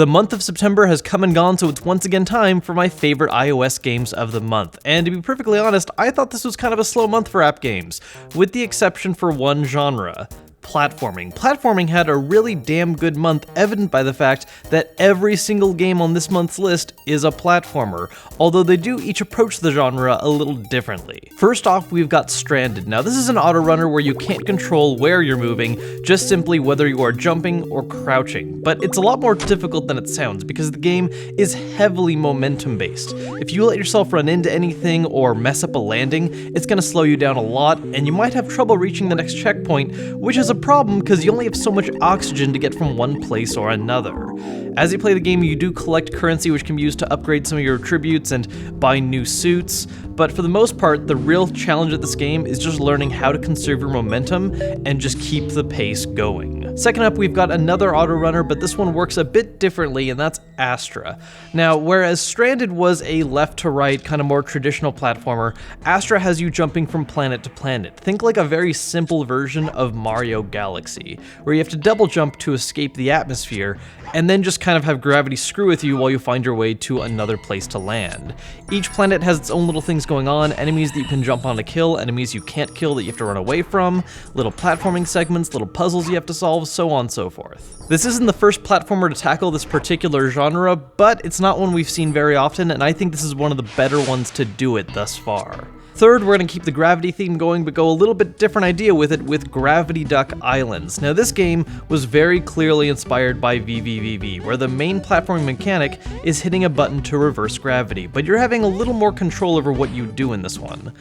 The month of September has come and gone, so it's once again time for my favorite iOS games of the month. And to be perfectly honest, I thought this was kind of a slow month for app games, with the exception for one genre. Platforming. Platforming had a really damn good month, evident by the fact that every single game on this month's list is a platformer, although they do each approach the genre a little differently. First off, we've got Stranded. Now this is an auto-runner where you can't control where you're moving, just simply whether you are jumping or crouching. But it's a lot more difficult than it sounds, because the game is heavily momentum-based. If you let yourself run into anything or mess up a landing, it's gonna slow you down a lot, and you might have trouble reaching the next checkpoint, which is a problem because you only have so much oxygen to get from one place or another. As you play the game, you do collect currency which can be used to upgrade some of your attributes and buy new suits, but for the most part, the real challenge of this game is just learning how to conserve your momentum and just keep the pace going. Second up, we've got another auto-runner, but this one works a bit differently, and that's Astrå. Now, whereas Stranded was a left-to-right, kind of more traditional platformer, Astrå has you jumping from planet to planet. Think like a very simple version of Mario Galaxy, where you have to double jump to escape the atmosphere, and then just kind of have gravity screw with you while you find your way to another place to land. Each planet has its own little things going on, enemies that you can jump on to kill, enemies you can't kill that you have to run away from, little platforming segments, little puzzles you have to solve, so on and so forth. This isn't the first platformer to tackle this particular genre, but it's not one we've seen very often, and I think this is one of the better ones to do it thus far. Third, we're going to keep the gravity theme going, but go a little bit different idea with it with Gravity Duck Islands. Now this game was very clearly inspired by VVVV, where the main platforming mechanic is hitting a button to reverse gravity, but you're having a little more control over what you do in this one.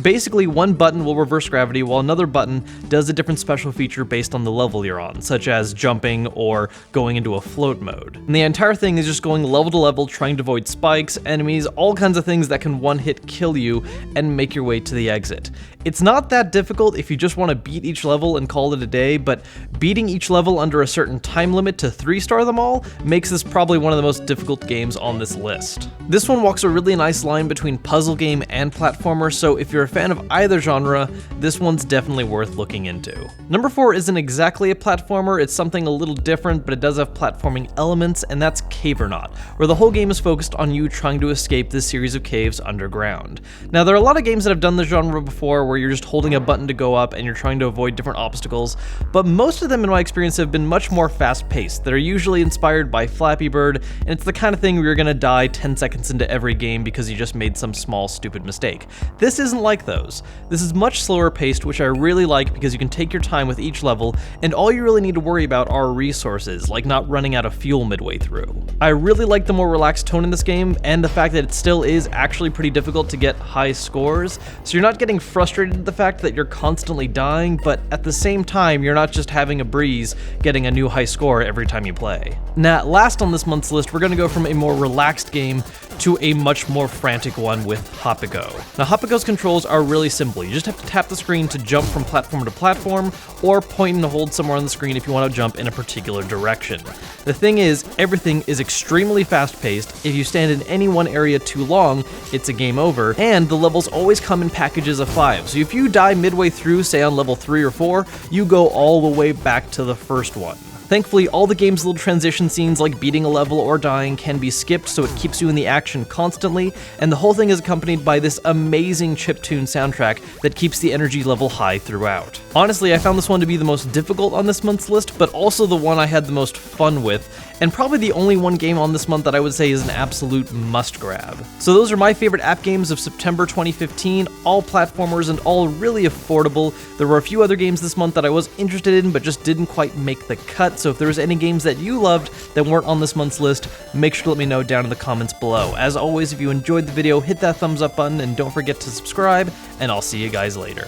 Basically, one button will reverse gravity while another button does a different special feature based on the level you're on, such as jumping or going into a float mode. And the entire thing is just going level to level, trying to avoid spikes, enemies, all kinds of things that can one-hit kill you and make your way to the exit. It's not that difficult if you just want to beat each level and call it a day, but beating each level under a certain time limit to 3-star them all makes this probably one of the most difficult games on this list. This one walks a really nice line between puzzle game and platformer, so if you're a fan of either genre, this one's definitely worth looking into. Number 4 isn't exactly a platformer, it's something a little different, but it does have platforming elements, and that's Cavernaut, where the whole game is focused on you trying to escape this series of caves underground. Now, there are a lot of games that have done this genre before, where you're just holding a button to go up and you're trying to avoid different obstacles, but most of them in my experience have been much more fast-paced. They're usually inspired by Flappy Bird, and it's the kind of thing where you're gonna die 10 seconds into every game because you just made some small stupid mistake. This isn't like those. This is much slower paced, which I really like because you can take your time with each level, and all you really need to worry about are resources, like not running out of fuel midway through. I really like the more relaxed tone in this game, and the fact that it still is actually pretty difficult to get high scores, so you're not getting frustrated at the fact that you're constantly dying, but at the same time, you're not just having a breeze getting a new high score every time you play. Now, last on this month's list, we're gonna go from a more relaxed game to a much more frantic one with HoPiKo. Now, HoPiKo's controls are really simple. You just have to tap the screen to jump from platform to platform, or point and hold somewhere on the screen if you want to jump in a particular direction. The thing is, everything is extremely fast-paced. If you stand in any one area too long, it's a game over, and the levels always come in packages of 5. So if you die midway through, say on level 3 or 4, you go all the way back to the first one. Thankfully, all the game's little transition scenes like beating a level or dying can be skipped, so it keeps you in the action constantly, and the whole thing is accompanied by this amazing chiptune soundtrack that keeps the energy level high throughout. Honestly, I found this one to be the most difficult on this month's list, but also the one I had the most fun with, and probably the only one game on this month that I would say is an absolute must-grab. So those are my favorite app games of September 2015, all platformers and all really affordable. There were a few other games this month that I was interested in but just didn't quite make the cut, so if there was any games that you loved that weren't on this month's list, make sure to let me know down in the comments below. As always, if you enjoyed the video, hit that thumbs up button and don't forget to subscribe, and I'll see you guys later.